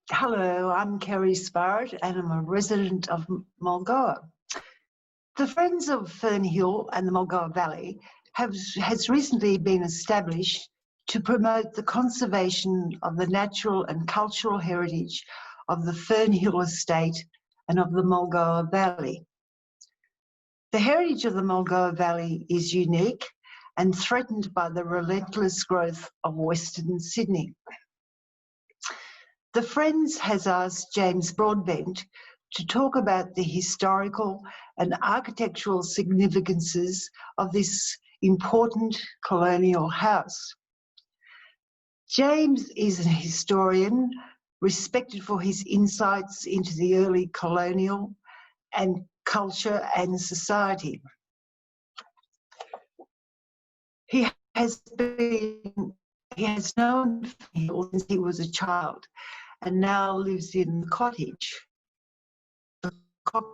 Hello, I'm Kerry Sparrett and I'm a resident of Mulgoa. The Friends of Fernhill and the Mulgoa Valley has recently been established to promote the conservation of the natural and cultural heritage of the Fernhill estate and of the Mulgoa Valley. The heritage of the Mulgoa Valley is unique and threatened by the relentless growth of Western Sydney. The Friends has asked James Broadbent to talk about the historical and architectural significances of this important colonial house. James is a historian respected for his insights into the early colonial and culture and society. He has known Fernhill since he was a child and now lives in the cottage. The Coxes.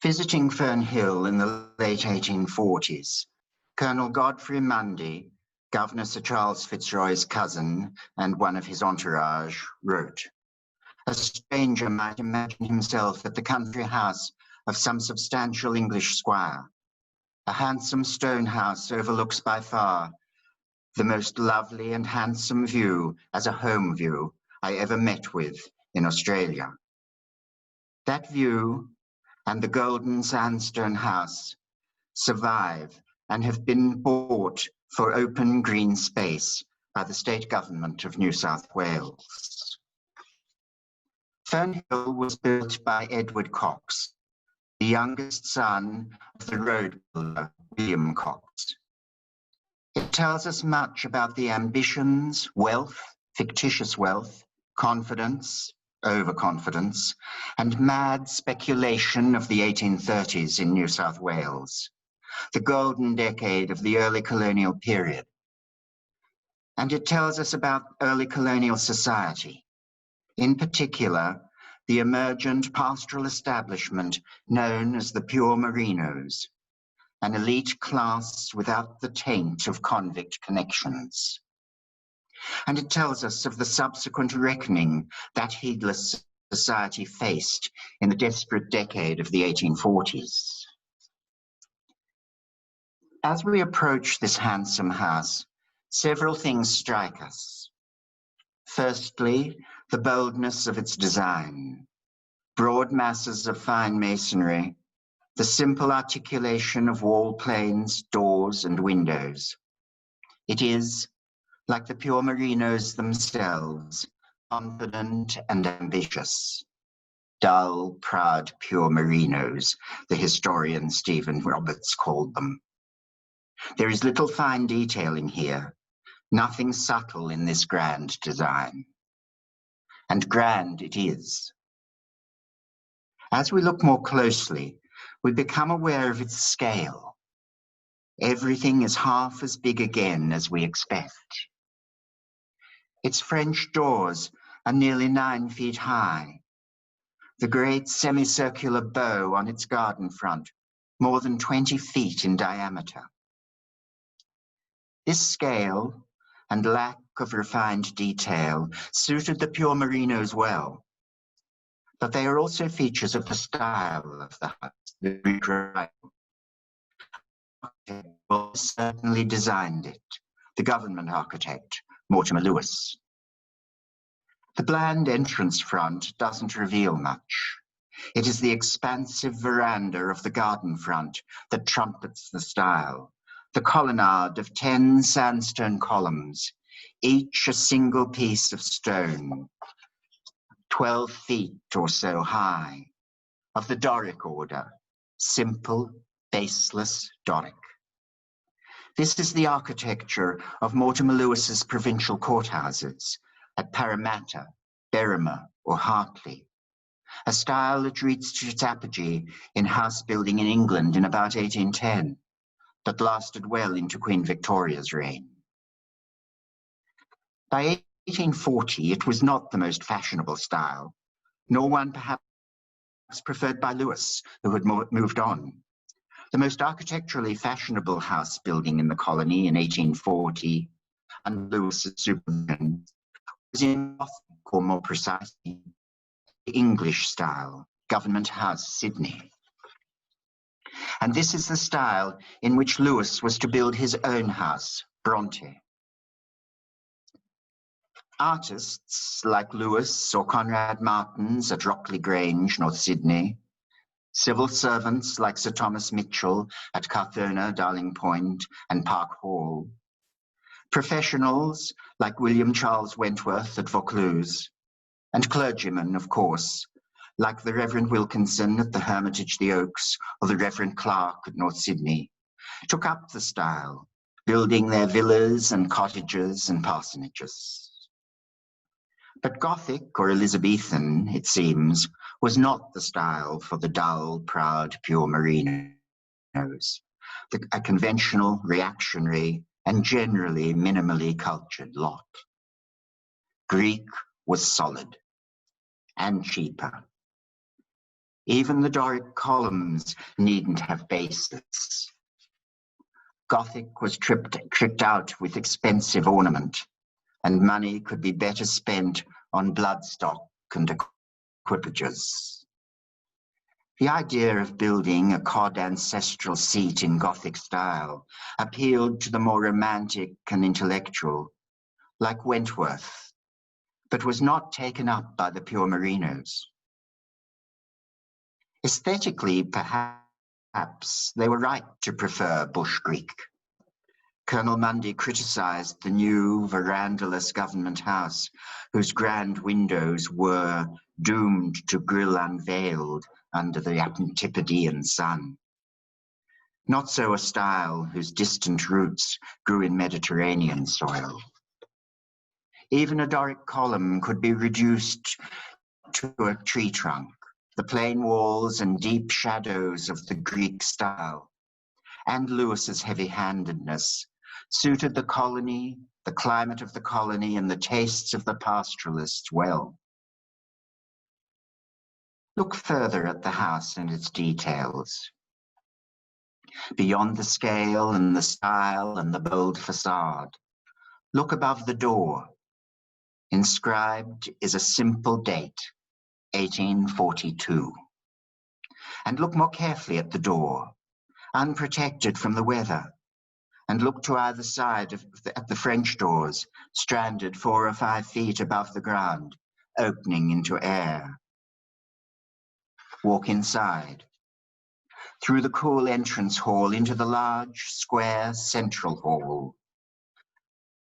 Visiting Fernhill in the late 1840s, Colonel Geoffrey Mundy, Governor Sir Charles Fitzroy's cousin and one of his entourage, wrote, "A stranger might imagine himself at the country house of some substantial English squire. A handsome stone house overlooks by far the most lovely and handsome view as a home view I ever met with in Australia. That view and the golden sandstone house survive and have been bought for open green space by the state government of New South Wales." Fernhill was built by Edward Cox, the youngest son of the road builder William Cox. It tells us much about the ambitions, wealth, fictitious wealth, confidence, overconfidence, and mad speculation of the 1830s in New South Wales, the golden decade of the early colonial period. And it tells us about early colonial society, in particular, the emergent pastoral establishment known as the Pure Merinos, an elite class without the taint of convict connections. And it tells us of the subsequent reckoning that heedless society faced in the desperate decade of the 1840s. As we approach this handsome house, several things strike us. Firstly, the boldness of its design, broad masses of fine masonry, the simple articulation of wall planes, doors, and windows. It is, like the Pure Merinos themselves, confident and ambitious. Dull, proud Pure Merinos, the historian Stephen Roberts called them. There is little fine detailing here, nothing subtle in this grand design. And grand it is. As we look more closely, we become aware of its scale. Everything is half as big again as we expect. Its French doors are nearly 9 feet high. The great semicircular bow on its garden front, more than 20 feet in diameter. This scale and lack of refined detail suited the Pure Merinos well, but they are also features of the style of the house. The Greek architect certainly designed it, the government architect, Mortimer Lewis. The bland entrance front doesn't reveal much. It is the expansive veranda of the garden front that trumpets the style, the colonnade of 10 sandstone columns, each a single piece of stone, 12 feet or so high, of the Doric order, simple, baseless Doric. This is the architecture of Mortimer Lewis's provincial courthouses at Parramatta, Berrima, or Hartley, a style that reached its apogee in house building in England in about 1810, that lasted well into Queen Victoria's reign. By 1840, it was not the most fashionable style, nor one perhaps preferred by Lewis, who had moved on. The most architecturally fashionable house building in the colony in 1840, under Lewis's supervision, was in Gothic, or more precisely, the English style, Government House, Sydney. And this is the style in which Lewis was to build his own house, Bronte. Artists like Lewis or Conrad Martins at Rockley Grange, North Sydney, civil servants like Sir Thomas Mitchell at Carthona, Darling Point, and Park Hall, professionals like William Charles Wentworth at Vaucluse, and clergymen, of course, like the Reverend Wilkinson at the Hermitage the Oaks or the Reverend Clark at North Sydney, took up the style, building their villas and cottages and parsonages. But Gothic or Elizabethan, it seems, was not the style for the dull, proud, pure Merinos, a conventional, reactionary, and generally minimally cultured lot. Greek was solid and cheaper. Even the Doric columns needn't have bases. Gothic was tricked out with expensive ornament, and money could be better spent on bloodstock and equipages. The idea of building a cod ancestral seat in Gothic style appealed to the more romantic and intellectual, like Wentworth, but was not taken up by the pure Merinos. Aesthetically, perhaps, they were right to prefer bush Greek. Colonel Mundy criticized the new verandaless government house, whose grand windows were doomed to grill unveiled under the Antipodean sun. Not so a style whose distant roots grew in Mediterranean soil. Even a Doric column could be reduced to a tree trunk, the plain walls and deep shadows of the Greek style, and Lewis's heavy-handedness suited the colony, the climate of the colony, and the tastes of the pastoralists well. Look further at the house and its details. Beyond the scale and the style and the bold facade, look above the door. Inscribed is a simple date, 1842. And look more carefully at the door, unprotected from the weather, and look to either side at the French doors, stranded 4 or 5 feet above the ground, opening into air. Walk inside, through the cool entrance hall into the large, square, central hall.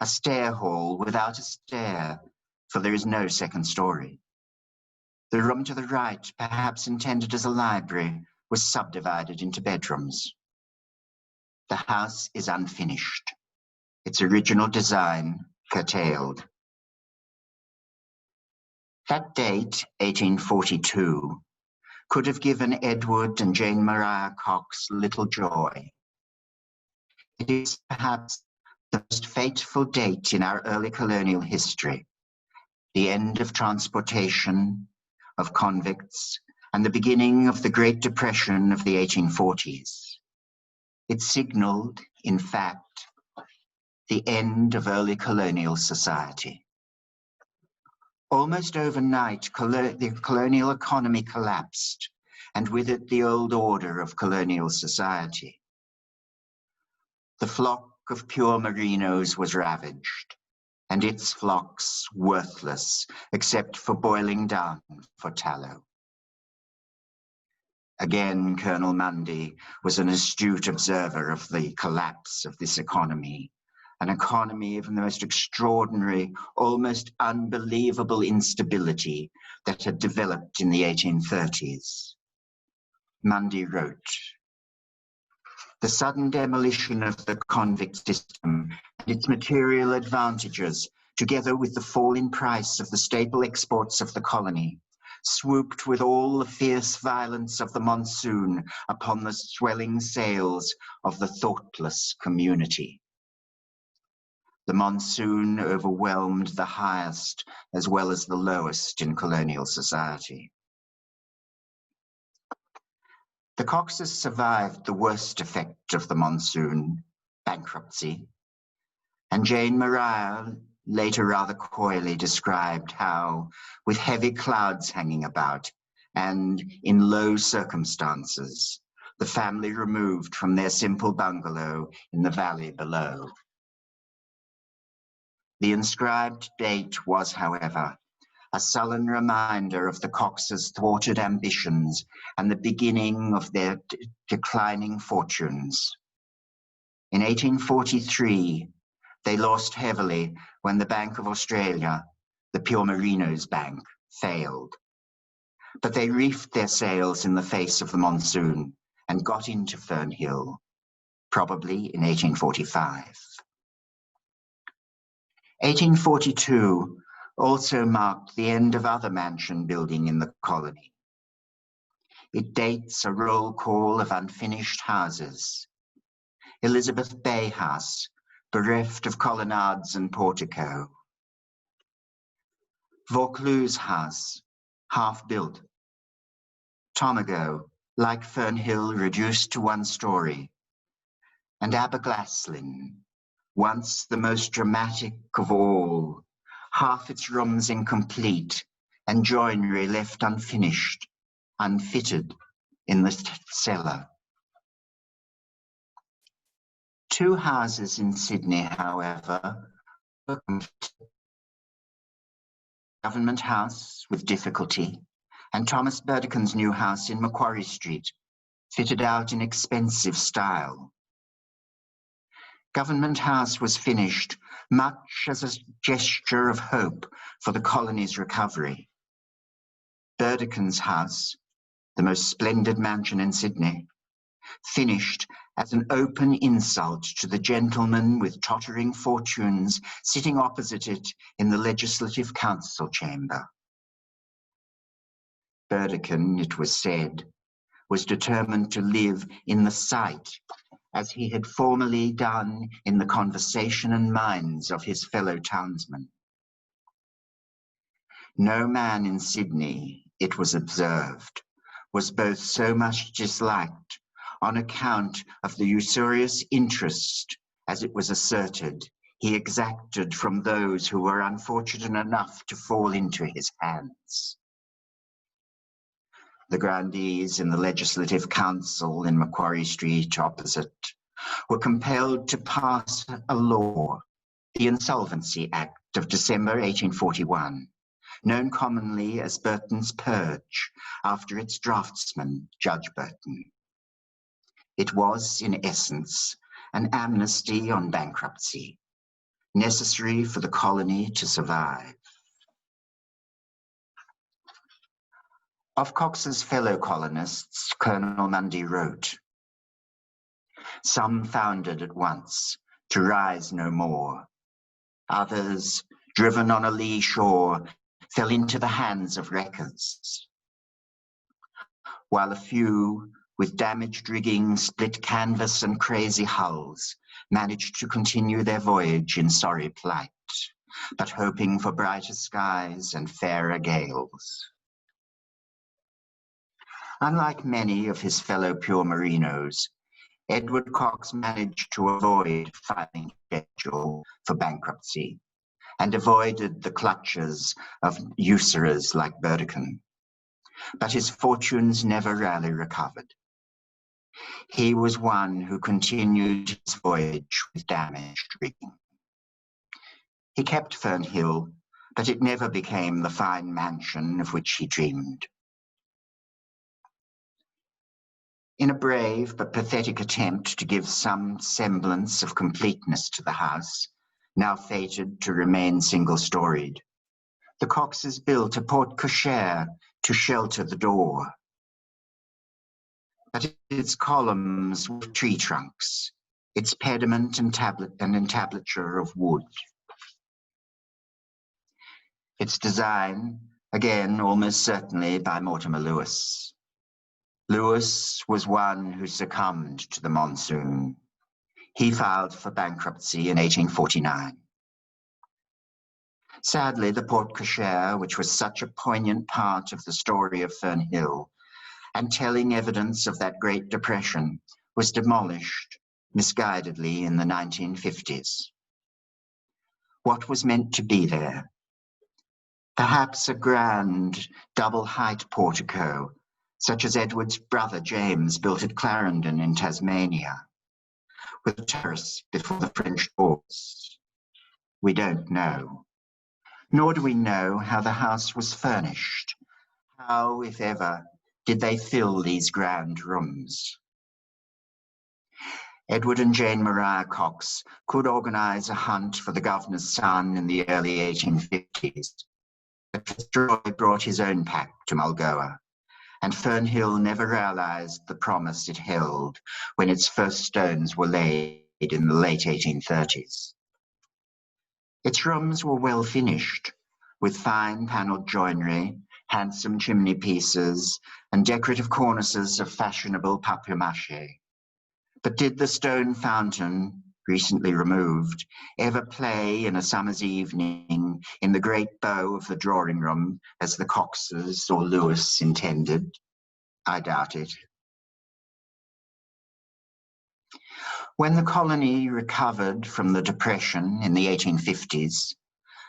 A stair hall without a stair, for there is no second story. The room to the right, perhaps intended as a library, was subdivided into bedrooms. The house is unfinished, its original design curtailed. That date, 1842, could have given Edward and Jane Maria Cox little joy. It is perhaps the most fateful date in our early colonial history, the end of transportation, of convicts, and the beginning of the Great Depression of the 1840s. It signaled, in fact, the end of early colonial society. Almost overnight, the colonial economy collapsed, and with it the old order of colonial society. The flock of pure Merinos was ravaged, and its flocks worthless, except for boiling down for tallow. Again, Colonel Mundy was an astute observer of the collapse of this economy, an economy of the most extraordinary, almost unbelievable instability that had developed in the 1830s. Mundy wrote, "The sudden demolition of the convict system and its material advantages, together with the fall in price of the staple exports of the colony, swooped with all the fierce violence of the monsoon upon the swelling sails of the thoughtless community. the monsoon overwhelmed the highest as well as the lowest in colonial society. The Coxes survived the worst effect of the monsoon, bankruptcy, and Jane Maria later rather coyly described how, with heavy clouds hanging about and in low circumstances, the family removed from their simple bungalow in the valley below. The inscribed date was, however, a sullen reminder of the Coxes' thwarted ambitions and the beginning of their declining fortunes. In 1843, they lost heavily when the Bank of Australia, the Pure Merinos Bank, failed. But they reefed their sails in the face of the monsoon and got into Fernhill, probably in 1845. 1842 also marked the end of other mansion building in the colony. It dates a roll call of unfinished houses. Elizabeth Bay House, bereft of colonnades and portico. Vaucluse House, half-built. Tomago, like Fernhill, reduced to one story. And Aberglaslyn, once the most dramatic of all, half its rooms incomplete and joinery left unfinished, unfitted in the cellar. Two houses in Sydney, however, were Government House with difficulty, and Thomas Burdekin's new house in Macquarie Street, fitted out in expensive style. Government House was finished much as a gesture of hope for the colony's recovery. Burdekin's house, the most splendid mansion in Sydney, finished as an open insult to the gentleman with tottering fortunes sitting opposite it in the Legislative Council chamber. Burdekin, it was said, was determined to live in the sight, as he had formerly done in the conversation and minds of his fellow townsmen. No man in Sydney, it was observed, was both so much disliked on account of the usurious interest, as it was asserted, he exacted from those who were unfortunate enough to fall into his hands. The grandees in the Legislative Council in Macquarie Street opposite were compelled to pass a law, the Insolvency Act of December 1841, known commonly as Burton's Purge, after its draftsman, Judge Burton. It was, in essence, an amnesty on bankruptcy, necessary for the colony to survive. Of Cox's fellow colonists, Colonel Mundy wrote, "Some founded at once, to rise no more. Others, driven on a lee shore, fell into the hands of wreckers. While a few, with damaged rigging, split canvas and crazy hulls, managed to continue their voyage in sorry plight, but hoping for brighter skies and fairer gales." Unlike many of his fellow Pure Merinos, Edward Cox managed to avoid filing schedule for bankruptcy and avoided the clutches of usurers like Burdekin. But his fortunes never really recovered. He was one who continued his voyage with damaged rigging. He kept Fernhill, but it never became the fine mansion of which he dreamed. In a brave but pathetic attempt to give some semblance of completeness to the house, now fated to remain single-storied, the Coxes built a porte-cochere to shelter the door. But its columns were tree trunks, its pediment and entablature of wood. Its design, again almost certainly by Mortimer Lewis. Lewis was one who succumbed to the monsoon. He filed for bankruptcy in 1849. Sadly, the porte cochere, which was such a poignant part of the story of Fernhill and telling evidence of that Great Depression, was demolished misguidedly in the 1950s. What was meant to be there? Perhaps a grand double-height portico, such as Edward's brother James built at Clarendon in Tasmania, with a terrace before the French doors. We don't know. Nor do we know how the house was furnished. How, if ever, did they fill these grand rooms? Edward and Jane Maria Cox could organise a hunt for the governor's son in the early 1850s. But Fitzroy brought his own pack to Mulgoa, and Fernhill never realised the promise it held when its first stones were laid in the late 1830s. Its rooms were well finished, with fine panelled joinery, handsome chimney pieces, and decorative cornices of fashionable papier-mâché. But did the stone fountain, recently removed, ever play in a summer's evening in the great bow of the drawing room as the Coxes or Lewis intended? I doubt it. When the colony recovered from the Depression in the 1850s,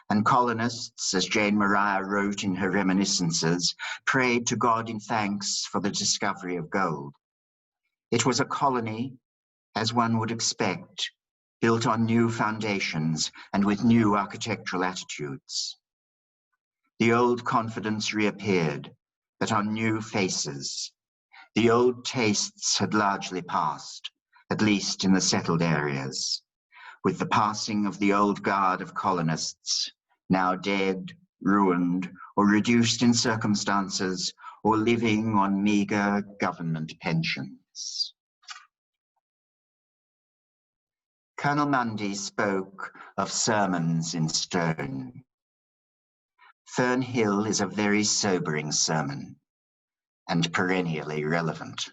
and colonists, as Jane Maria wrote in her Reminiscences, prayed to God in thanks for the discovery of gold, it was a colony, as one would expect, built on new foundations and with new architectural attitudes. The old confidence reappeared, but on new faces. The old tastes had largely passed, at least in the settled areas, with the passing of the old guard of colonists, now dead, ruined, or reduced in circumstances, or living on meagre government pensions. Colonel Mundy spoke of sermons in stone. Fernhill is a very sobering sermon and perennially relevant.